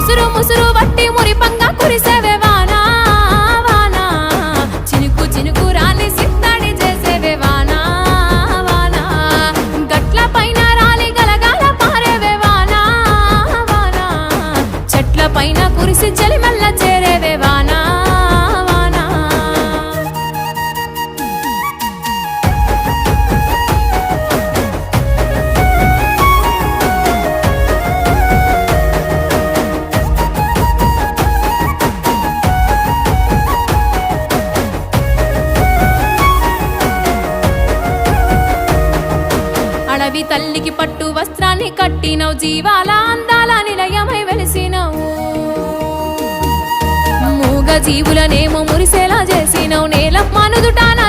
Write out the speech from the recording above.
ముసురు ముసురు వట్టి మురిపంగా కురిసేవే వానా వానా చినుకు చినుకు రాని సిద్ధడి చేసేవే వానా వానా గట్ల పైన రాలి గలగాల పారేవే వానా వానా చెట్ల పైన కురిసి చలిమల్ల చేరేవే వానా వానా అడవి తల్లికి పట్టు వస్త్రాన్ని కట్టినవు జీవాల అందాల నిలయమై వెలిసినవు మూగ జీవులనేమో మురిసేలా చేసినవు నేల మనుదుటాన